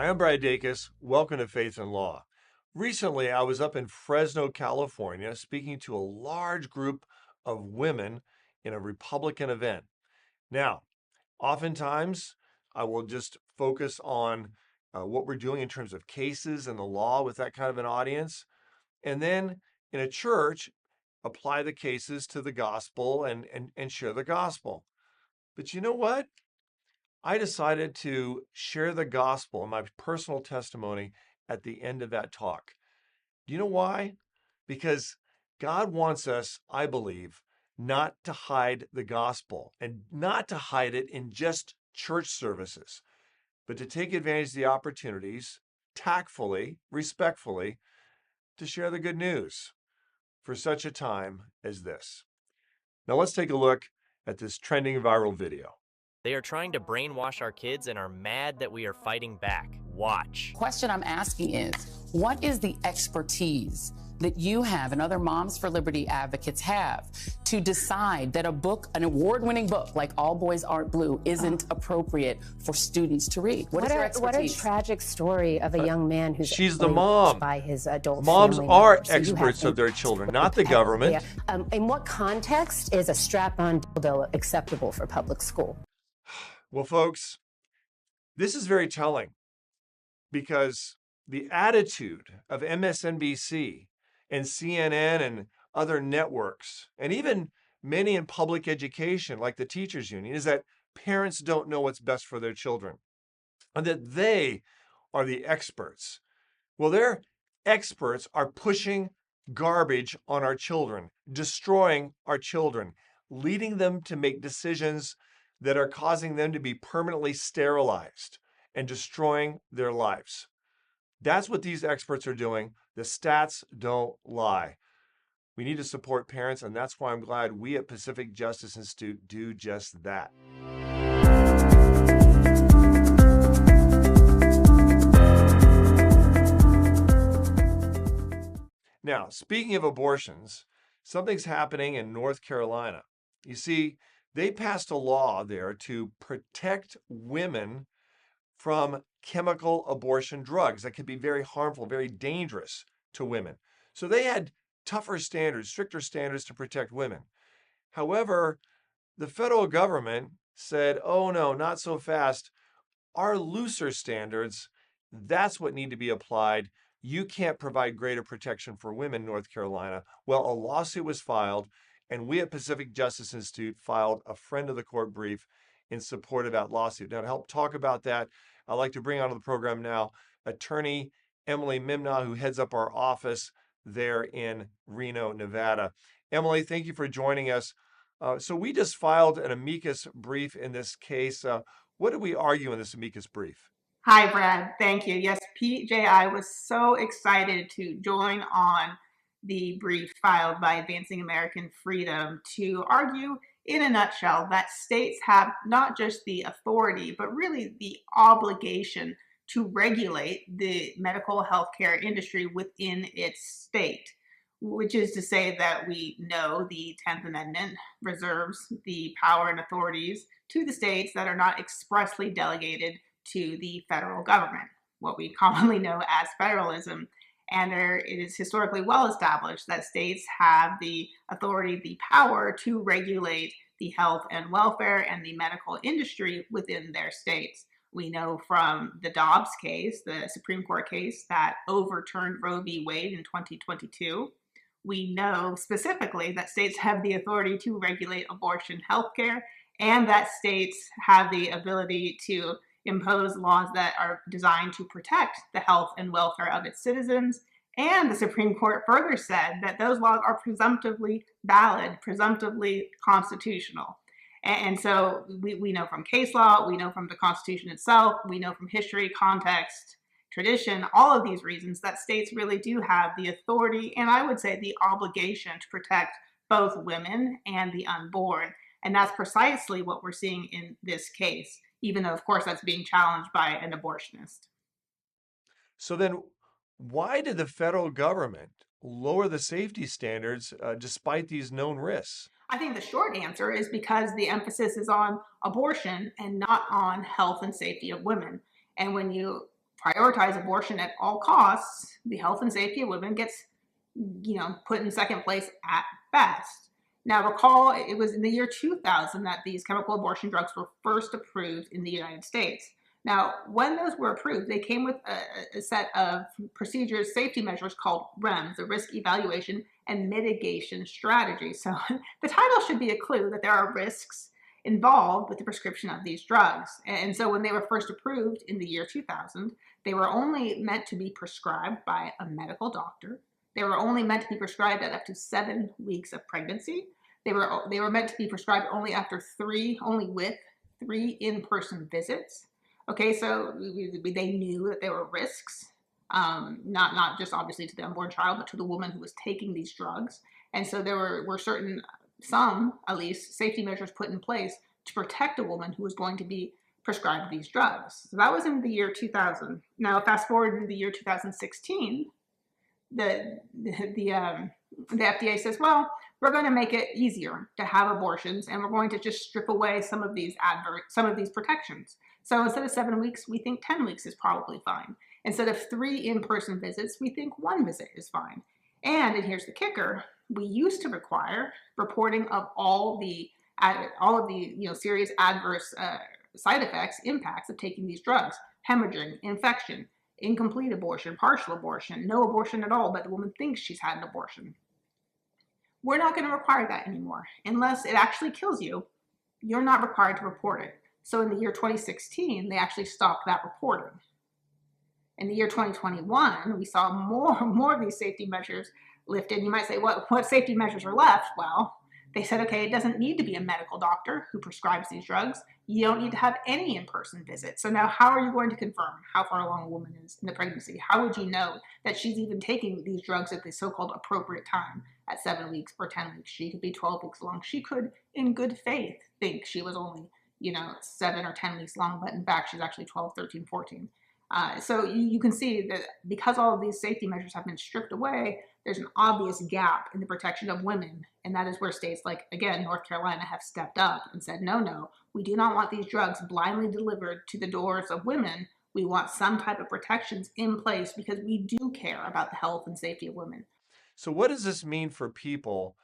Hi, I'm Brad Dacus. Welcome to Faith and Law. Recently, I was up in Fresno, California, speaking to a large group of women in a Republican event. Now, oftentimes, I will just focus on what we're doing in terms of cases and the law with that kind of an audience. And then in a church, apply the cases to the gospel and share the gospel. But you know what? I decided to share the gospel and my personal testimony at the end of that talk. Do you know why? Because God wants us, I believe, not to hide the gospel and not to hide it in just church services, but to take advantage of the opportunities tactfully, respectfully, to share the good news for such a time as this. Now let's take a look at this trending viral video. They are trying to brainwash our kids and are mad that we are fighting back. Watch. Question I'm asking is, what is the expertise that you have and other Moms for Liberty advocates have to decide that a book, an award-winning book like All Boys Aren't Blue, isn't appropriate for students to read? What is your expertise? What a tragic story of a young man who's She's the mom. by his adult Moms family are members. So you experts have of their children, not the government. In what context is a strap-on dildo acceptable for public school? Well, folks, this is very telling because the attitude of MSNBC and CNN and other networks, and even many in public education, like the teachers union, is that parents don't know what's best for their children and that they are the experts. Well, their experts are pushing garbage on our children, destroying our children, leading them to make decisions that are causing them to be permanently sterilized and destroying their lives. That's what these experts are doing. The stats don't lie. We need to support parents, and that's why I'm glad we at Pacific Justice Institute do just that. Now, speaking of abortions, something's happening in North Carolina. You see, they passed a law there to protect women from chemical abortion drugs that could be very harmful, very dangerous to women. So they had tougher standards, stricter standards to protect women. However, the federal government said, oh no, not so fast. Our looser standards, that's what need to be applied. You can't provide greater protection for women in North Carolina. Well, a lawsuit was filed, and we at Pacific Justice Institute filed a friend of the court brief in support of that lawsuit. Now, to help talk about that, I'd like to bring onto the program now attorney Emily Mimnaugh, who heads up our office there in Reno, Nevada. Emily, thank you for joining us. So we just filed an amicus brief in this case. What did we argue in this amicus brief? Hi, Brad. Thank you. Yes, PJI was so excited to join on the brief filed by Advancing American Freedom to argue, in a nutshell, that states have not just the authority, but really the obligation to regulate the medical healthcare industry within its state, which is to say that we know the 10th Amendment reserves the power and authorities to the states that are not expressly delegated to the federal government, what we commonly know as federalism. And it is historically well established that states have the authority, the power to regulate the health and welfare and the medical industry within their states. We know from the Dobbs case, the Supreme Court case that overturned Roe v. Wade in 2022. We know specifically that states have the authority to regulate abortion healthcare, and that states have the ability to impose laws that are designed to protect the health and welfare of its citizens. And the Supreme Court further said that those laws are presumptively valid, presumptively constitutional. And so we know from case law, we know from the Constitution itself, we know from history, context, tradition, all of these reasons that states really do have the authority and I would say the obligation to protect both women and the unborn. And that's precisely what we're seeing in this case, even though, of course, that's being challenged by an abortionist. So then, why did the federal government lower the safety standards despite these known risks? I think the short answer is because the emphasis is on abortion and not on health and safety of women. And when you prioritize abortion at all costs, the health and safety of women gets, put in second place at best. Now, recall it was in the year 2000 that these chemical abortion drugs were first approved in the United States. Now, when those were approved, they came with a set of procedures, safety measures called REMS, the Risk Evaluation and Mitigation Strategy. So the title should be a clue that there are risks involved with the prescription of these drugs. And so when they were first approved in the year 2000, they were only meant to be prescribed by a medical doctor. They were only meant to be prescribed at up to 7 weeks of pregnancy. They were meant to be prescribed only with 3 in-person visits. Okay, so they knew that there were risks, not just obviously to the unborn child, but to the woman who was taking these drugs. And so there were some at least safety measures put in place to protect a woman who was going to be prescribed these drugs. So that was in the year 2000. Now, fast forward in the year 2016, the FDA says, well, we're going to make it easier to have abortions, and we're going to just strip away some of these protections. So instead of 7 weeks, we think 10 weeks is probably fine. Instead of 3 in-person visits, we think 1 visit is fine. And here's the kicker: we used to require reporting of all of the serious adverse side effects, impacts of taking these drugs: hemorrhaging, infection, incomplete abortion, partial abortion, no abortion at all, but the woman thinks she's had an abortion. We're not going to require that anymore. Unless it actually kills you, you're not required to report it. So in the year 2016, they actually stopped that reporting. In the year 2021, we saw more of these safety measures lifted. You might say, what safety measures are left? Well, they said, okay, it doesn't need to be a medical doctor who prescribes these drugs. You don't need to have any in-person visits. So now how are you going to confirm how far along a woman is in the pregnancy? How would you know that she's even taking these drugs at the so-called appropriate time at 7 weeks or 10 weeks? She could be 12 weeks along. She could, in good faith, think she was only 7 or 10 weeks long, but in fact, she's actually 12, 13, 14. So you can see that because all of these safety measures have been stripped away, there's an obvious gap in the protection of women. And that is where states like, again, North Carolina have stepped up and said, no, we do not want these drugs blindly delivered to the doors of women. We want some type of protections in place because we do care about the health and safety of women. So what does this mean for people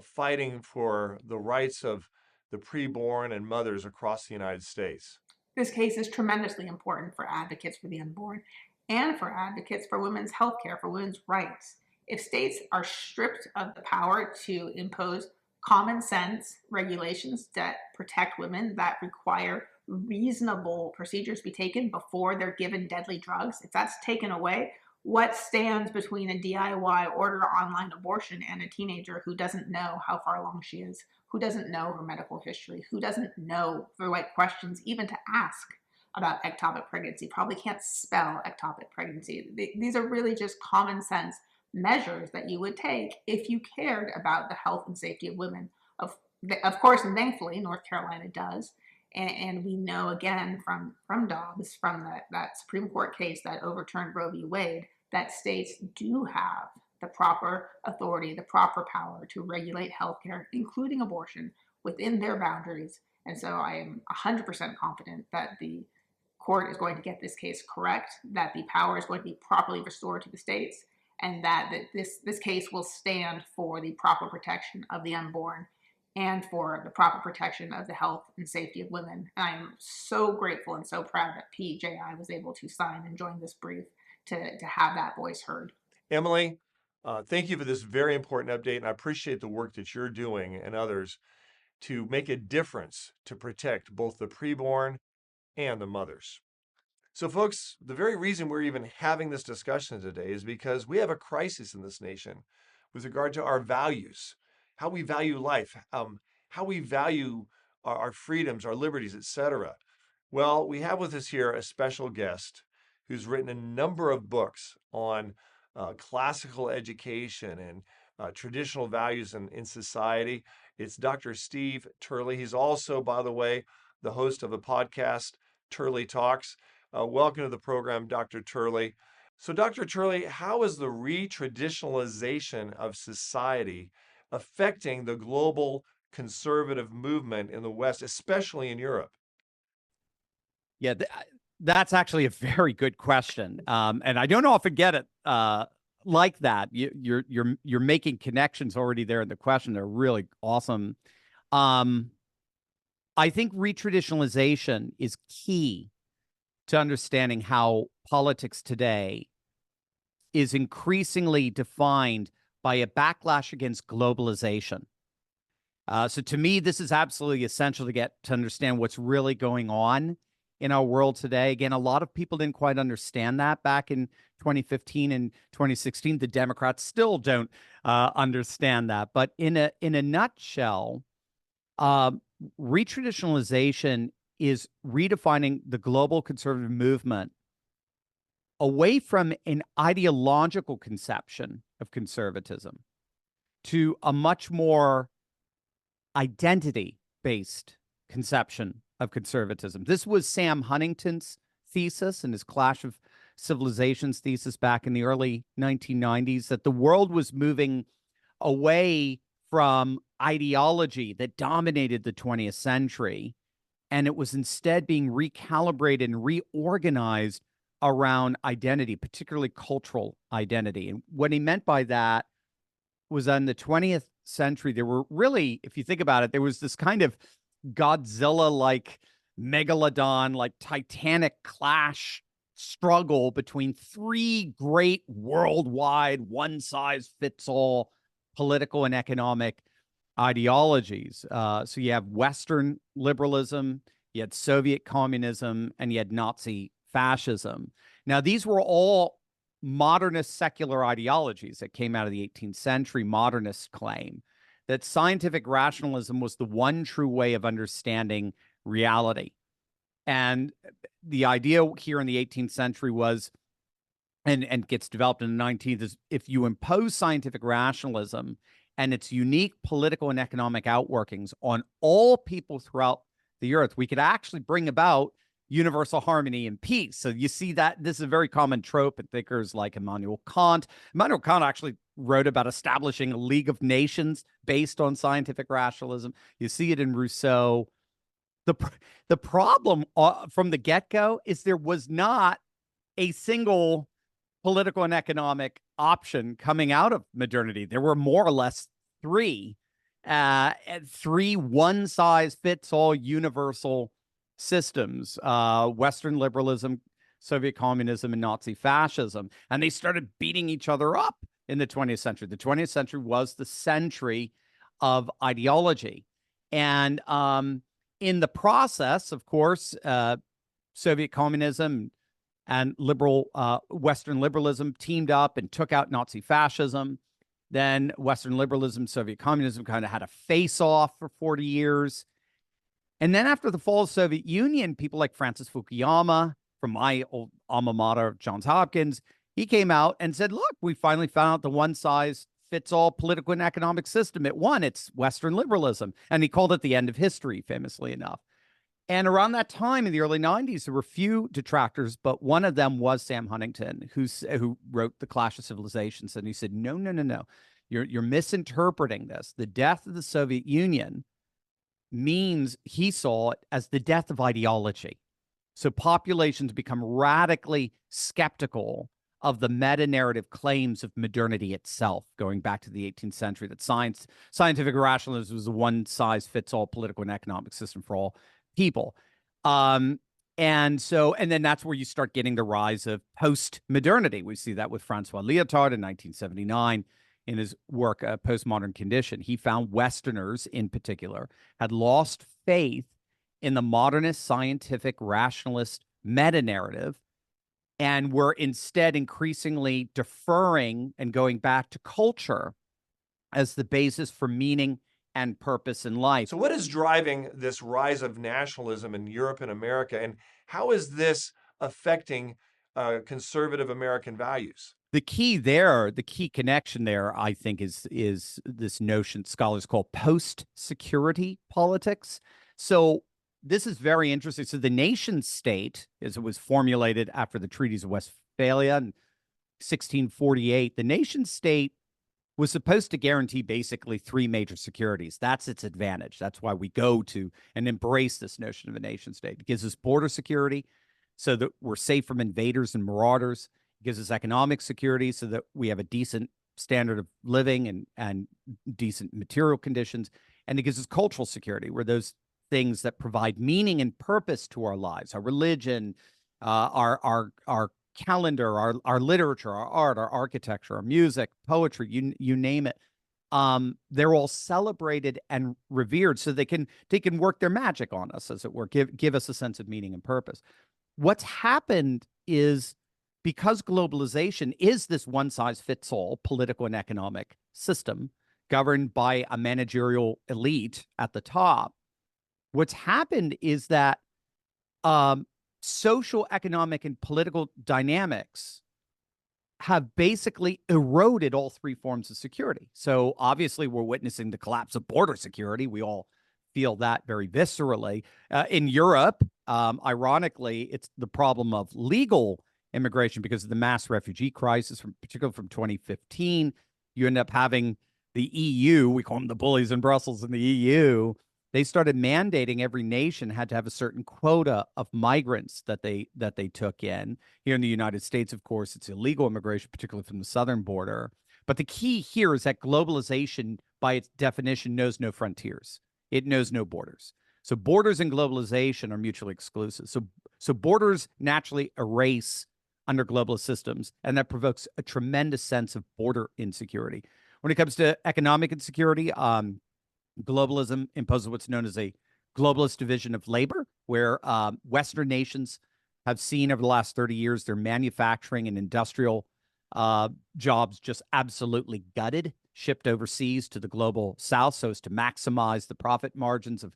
fighting for the rights of the preborn and mothers across the United States? This case is tremendously important for advocates for the unborn and for advocates for women's health care, for women's rights. If states are stripped of the power to impose common sense regulations that protect women, that require reasonable procedures be taken before they're given deadly drugs, if that's taken away, what stands between a DIY order online abortion and a teenager who doesn't know how far along she is, who doesn't know her medical history, who doesn't know the right questions even to ask about ectopic pregnancy, probably can't spell ectopic pregnancy? These are really just common sense measures that you would take if you cared about the health and safety of women. Of course, and thankfully, North Carolina does. And we know, again, from Dobbs, from that Supreme Court case that overturned Roe v. Wade, that states do have the proper authority, the proper power to regulate healthcare, including abortion, within their boundaries. And so I am 100% confident that the court is going to get this case correct, that the power is going to be properly restored to the states, and that this case will stand for the proper protection of the unborn and for the proper protection of the health and safety of women. And I am so grateful and so proud that PJI was able to sign and join this brief to have that voice heard. Emily, thank you for this very important update, and I appreciate the work that you're doing and others to make a difference to protect both the preborn and the mothers. So folks, the very reason we're even having this discussion today is because we have a crisis in this nation with regard to our values, how we value life, how we value our freedoms, our liberties, etc. Well, we have with us here a special guest who's written a number of books on classical education and traditional values in society. It's Dr. Steve Turley. He's also, by the way, the host of a podcast, Turley Talks. Welcome to the program, Dr. Turley. So, Dr. Turley, how is the re-traditionalization of society affecting the global conservative movement in the West, especially in Europe? Yeah, That's actually a very good question, and I don't often get it like that. You're making connections already there in the question. They're really awesome. I think retraditionalization is key to understanding how politics today is increasingly defined by a backlash against globalization. So to me, this is absolutely essential to get to understand what's really going on in our world today. Again, a lot of people didn't quite understand that back in 2015 and 2016. The Democrats still don't understand that. But in a nutshell, retraditionalization is redefining the global conservative movement away from an ideological conception of conservatism to a much more identity-based conception of conservatism. This was Sam Huntington's thesis and his Clash of Civilizations thesis back in the early 1990s, that the world was moving away from ideology that dominated the 20th century, and it was instead being recalibrated and reorganized around identity, particularly cultural identity. And what he meant by that was in the 20th century, there were really, if you think about it, there was this kind of Godzilla-like, megalodon-like titanic clash struggle between three great worldwide one-size-fits-all political and economic ideologies. So you have Western liberalism, you had Soviet communism, and you had Nazi fascism. Now, these were all modernist secular ideologies that came out of the 18th century. Modernists claim that scientific rationalism was the one true way of understanding reality. And the idea here in the 18th century was, and gets developed in the 19th, is if you impose scientific rationalism and its unique political and economic outworkings on all people throughout the earth, we could actually bring about universal harmony and peace. So you see that this is a very common trope in thinkers like Immanuel Kant. Immanuel Kant actually wrote about establishing a League of Nations based on scientific rationalism. You see it in Rousseau. The problem from the get-go is there was not a single political and economic option coming out of modernity. There were more or less three one-size-fits-all universal systems, Western liberalism, Soviet communism, and Nazi fascism. And they started beating each other up in the 20th century. The 20th century was the century of ideology. And in the process, of course, Soviet communism and liberal Western liberalism teamed up and took out Nazi fascism. Then Western liberalism, Soviet communism kind of had a face-off for 40 years. And then after the fall of the Soviet Union, people like Francis Fukuyama from my old alma mater, Johns Hopkins, he came out and said, look, we finally found out the one-size-fits-all political and economic system. It won. It's Western liberalism. And he called it the end of history, famously enough. And around that time in the early 90s, there were few detractors, but one of them was Sam Huntington, who wrote The Clash of Civilizations. And he said, no. You're misinterpreting this. The death of the Soviet Union means, he saw it as the death of ideology. So populations become radically skeptical of the meta-narrative claims of modernity itself, going back to the 18th century, that scientific rationalism was a one-size-fits-all political and economic system for all people. And then that's where you start getting the rise of post-modernity. We see that with Francois Lyotard in 1979 in his work, Postmodern Condition. He found Westerners in particular had lost faith in the modernist scientific rationalist meta-narrative and were instead increasingly deferring and going back to culture as the basis for meaning and purpose in life. So what is driving this rise of nationalism in Europe and America, and how is this affecting conservative American values? The key connection there, I think, is this notion scholars call post-security politics. So this is very interesting. So the nation state, as it was formulated after the treaties of Westphalia in 1648, the nation state was supposed to guarantee basically three major securities. That's its advantage. That's why we go to and embrace this notion of a nation state. It gives us border security, so that we're safe from invaders and marauders. It gives us economic security so that we have a decent standard of living and decent material conditions. And it gives us cultural security, where those things that provide meaning and purpose to our lives, our religion, our calendar, our literature, our art, our architecture, our music, poetry, you name it. They're all celebrated and revered, so they can work their magic on us, as it were, give us a sense of meaning and purpose. What's happened is, because globalization is this one-size-fits-all political and economic system governed by a managerial elite at the top, what's happened is that social, economic, and political dynamics have basically eroded all three forms of security. So obviously, we're witnessing the collapse of border security. We all feel that very viscerally. In Europe, ironically, it's the problem of legal immigration because of the mass refugee crisis, particularly from 2015. You end up having the EU, we call them the bullies in Brussels in the EU. They started mandating every nation had to have a certain quota of migrants that they took in. Here in the United States, of course, it's illegal immigration, particularly from the southern border. But the key here is that globalization, by its definition, knows no frontiers. It knows no borders. So borders and globalization are mutually exclusive. So borders naturally erase under globalist systems, and that provokes a tremendous sense of border insecurity. When it comes to economic insecurity, globalism imposes what's known as a globalist division of labor, where Western nations have seen over the last 30 years their manufacturing and industrial jobs just absolutely gutted, shipped overseas to the global south so as to maximize the profit margins of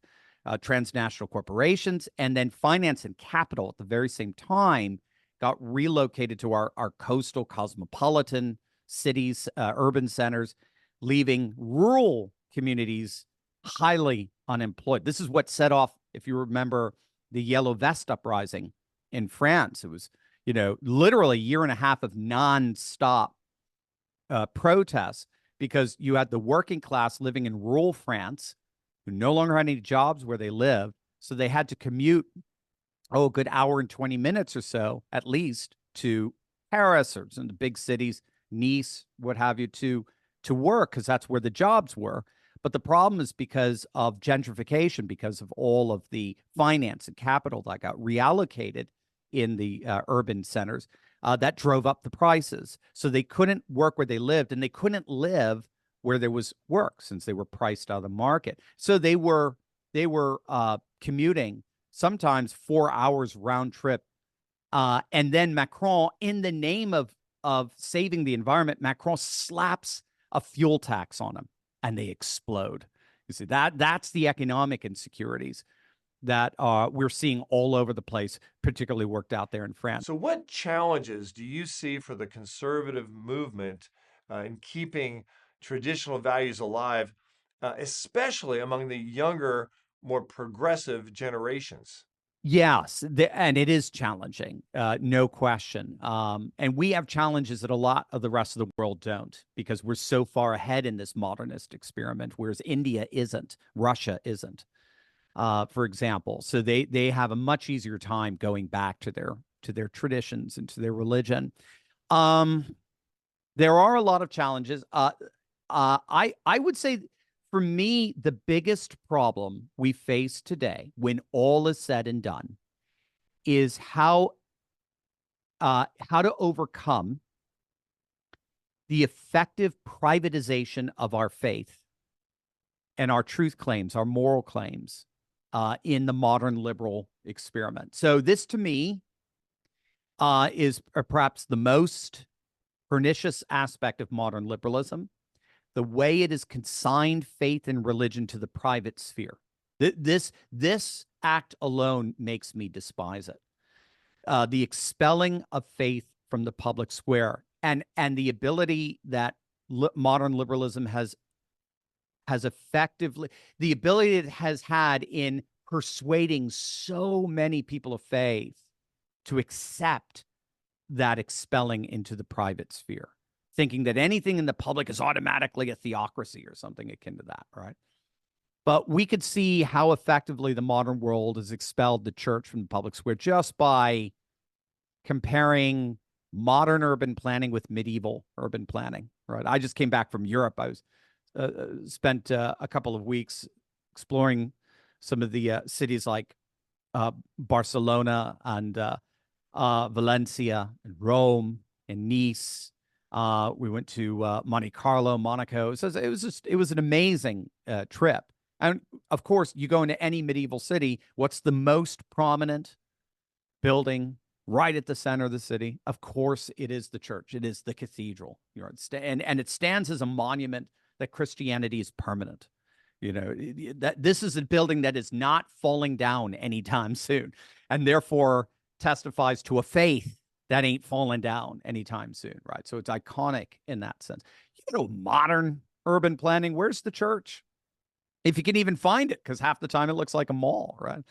transnational corporations. And then finance and capital at the very same time got relocated to our coastal cosmopolitan cities, urban centers, leaving rural communities highly unemployed. This is what set off, if you remember, the Yellow Vest uprising in France. It was, literally a year and a half of nonstop protests, because you had the working class living in rural France who no longer had any jobs where they lived. So they had to commute, a good hour and 20 minutes or so, at least, to Paris or some of the big cities, Nice, what have you, to work, because that's where the jobs were. But the problem is, because of gentrification, because of all of the finance and capital that got reallocated in the urban centers, that drove up the prices. So they couldn't work where they lived, and they couldn't live where there was work, since they were priced out of the market. So they were commuting sometimes 4 hours round trip. And then Macron, in the name of saving the environment, Macron slaps a fuel tax on them, and they explode. You see, that's the economic insecurities that we're seeing all over the place, particularly worked out there in France. So what challenges do you see for the conservative movement in keeping traditional values alive, especially among the younger, more progressive generations? Yes, and it is challenging, no question. And we have challenges that a lot of the rest of the world don't, because we're so far ahead in this modernist experiment, whereas India isn't, Russia isn't, for example. So they have a much easier time going back to their traditions and to their religion. There are a lot of challenges. I would say, for me, the biggest problem we face today, when all is said and done, is how to overcome the effective privatization of our faith and our truth claims, our moral claims, in the modern liberal experiment. So this, to me, is perhaps the most pernicious aspect of modern liberalism, the way it has consigned faith and religion to the private sphere. This act alone makes me despise it. The expelling of faith from the public square, and the ability that modern liberalism has effectively, the ability it has had in persuading so many people of faith to accept that expelling into the private sphere, thinking that anything in the public is automatically a theocracy or something akin to that, right? But we could see how effectively the modern world has expelled the church from the public square just by comparing modern urban planning with medieval urban planning, right? I just came back from Europe. I was spent a couple of weeks exploring some of the cities like Barcelona and Valencia and Rome and Nice. We went to Monte Carlo, Monaco. So it was an amazing trip. And of course, you go into any medieval city, what's the most prominent building right at the center of the city? Of course, it is the church. It is the cathedral. And it stands as a monument that Christianity is permanent. That this is a building that is not falling down anytime soon, and therefore testifies to a faith that ain't falling down anytime soon, right? So it's iconic in that sense. Modern urban planning, where's the church? If you can even find it, because half the time it looks like a mall, right?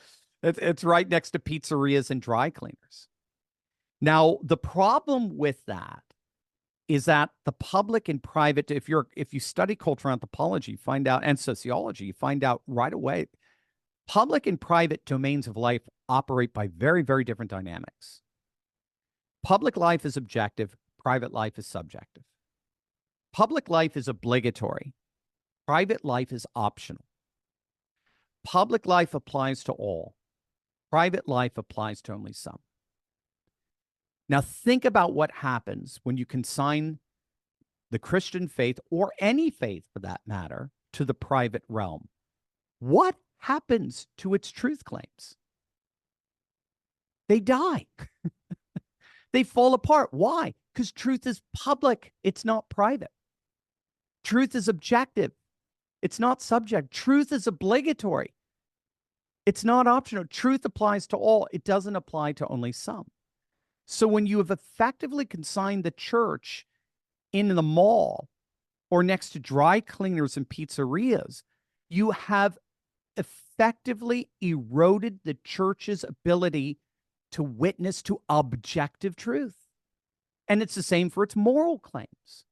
It's right next to pizzerias and dry cleaners. Now, the problem with that is that the public and private, if you study cultural anthropology, find out, and sociology, you find out right away, public and private domains of life operate by very, very different dynamics. Public life is objective, private life is subjective. Public life is obligatory. Private life is optional. Public life applies to all. Private life applies to only some. Now, think about what happens when you consign the Christian faith, or any faith for that matter, to the private realm. What happens to its truth claims? They die. They fall apart. Why? Because truth is public. It's not private. Truth is objective. It's not subject. Truth is obligatory. It's not optional. Truth applies to all. It doesn't apply to only some. So when you have effectively consigned the church in the mall or next to dry cleaners and pizzerias, you have effectively eroded the church's ability to witness to objective truth. And it's the same for its moral claims.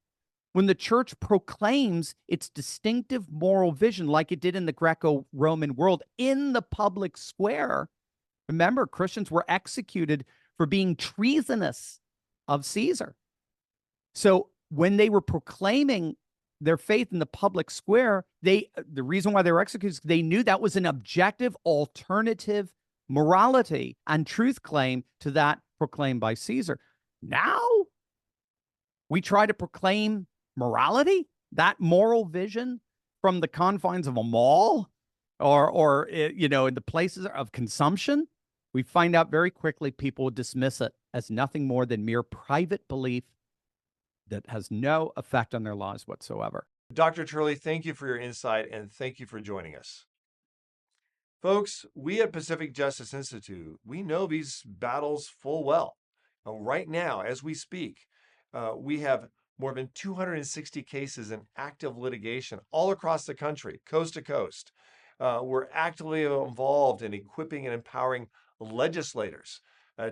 When the church proclaims its distinctive moral vision, like it did in the Greco-Roman world, in the public square, remember, Christians were executed for being treasonous of Caesar. So when they were proclaiming their faith in the public square, the reason why they were executed is they knew that was an objective alternative morality and truth claim to that proclaimed by Caesar. Now we try to proclaim morality, that moral vision, from the confines of a mall or in the places of consumption. We find out very quickly people dismiss it as nothing more than mere private belief that has no effect on their lives whatsoever. Dr. Turley, thank you for your insight, and thank you for joining us. Folks, we at Pacific Justice Institute, we know these battles full well. Right now, as we speak, we have more than 260 cases in active litigation all across the country, coast to coast. We're actively involved in equipping and empowering legislators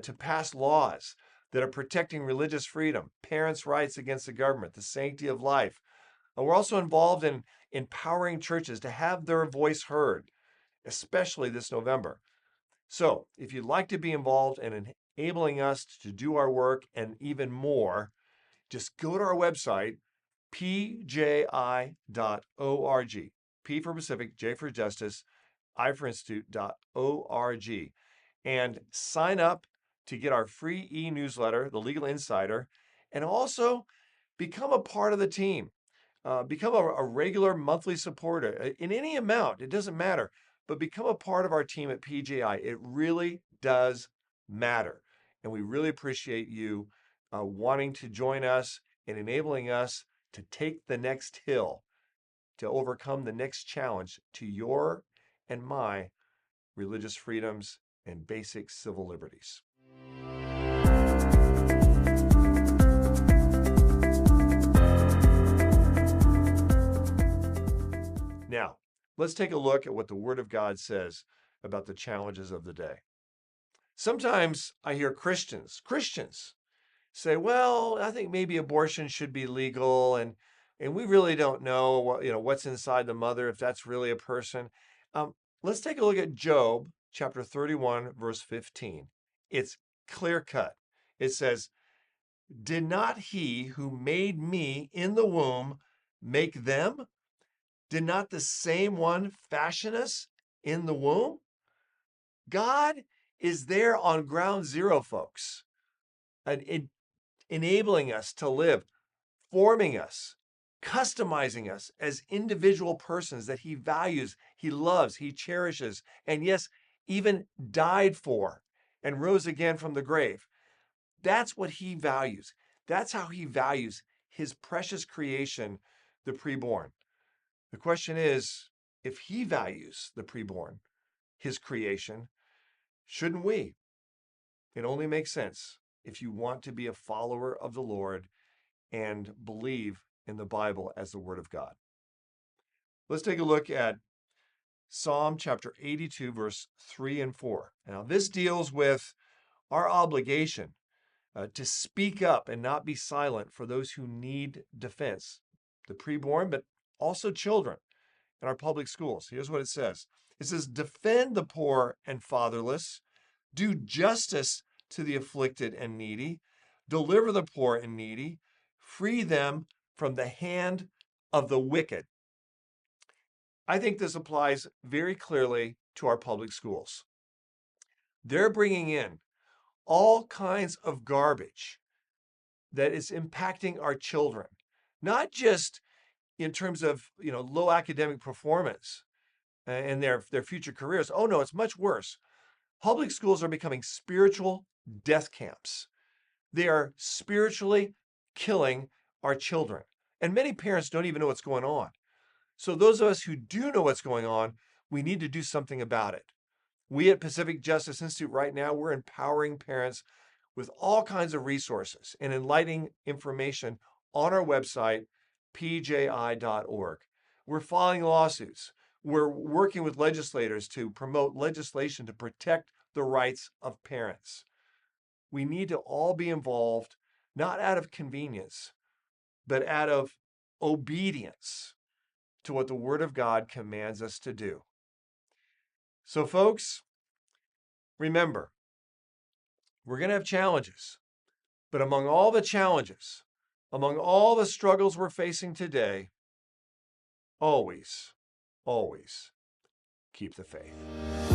to pass laws that are protecting religious freedom, parents' rights against the government, the sanctity of life. We're also involved in empowering churches to have their voice heard, especially this November. So if you'd like to be involved in enabling us to do our work and even more, just go to our website, pji.org. P for Pacific, J for Justice, I for Institute.org, and sign up to get our free e-newsletter, The Legal Insider, and also become a part of the team. Become a regular monthly supporter in any amount. It doesn't matter, but become a part of our team at PJI. It really does matter. And we really appreciate you wanting to join us and enabling us to take the next hill, to overcome the next challenge to your and my religious freedoms and basic civil liberties. Now, let's take a look at what the Word of God says about the challenges of the day. Sometimes I hear Christians say, well, I think maybe abortion should be legal, and we really don't know what's inside the mother, if that's really a person. Let's take a look at Job chapter 31, verse 15. It's clear cut. It says, "Did not he who made me in the womb make them? Did not the same one fashion us in the womb?" God is there on ground zero, folks, and enabling us to live, forming us, customizing us as individual persons that he values, he loves, he cherishes, and yes, even died for and rose again from the grave. That's what he values. That's how he values his precious creation, the preborn. The question is, if he values the preborn, his creation, shouldn't we? It only makes sense if you want to be a follower of the Lord and believe in the Bible as the Word of God. Let's take a look at Psalm chapter 82, verse 3 and 4. Now, this deals with our obligation to speak up and not be silent for those who need defense, the preborn, but also children in our public schools. Here's what it says. It says, "Defend the poor and fatherless, do justice to the afflicted and needy, deliver the poor and needy, free them from the hand of the wicked." I think this applies very clearly to our public schools. They're bringing in all kinds of garbage that is impacting our children, not just in terms of low academic performance and their future careers. Oh no, it's much worse. Public schools are becoming spiritual death camps. They are spiritually killing our children. And many parents don't even know what's going on. So those of us who do know what's going on, we need to do something about it. We at Pacific Justice Institute right now, we're empowering parents with all kinds of resources and enlightening information on our website, pji.org. We're filing lawsuits. We're working with legislators to promote legislation to protect the rights of parents. We need to all be involved, not out of convenience, but out of obedience to what the Word of God commands us to do. So, folks, remember, we're going to have challenges, but among all the challenges, among all the struggles we're facing today, always, always keep the faith.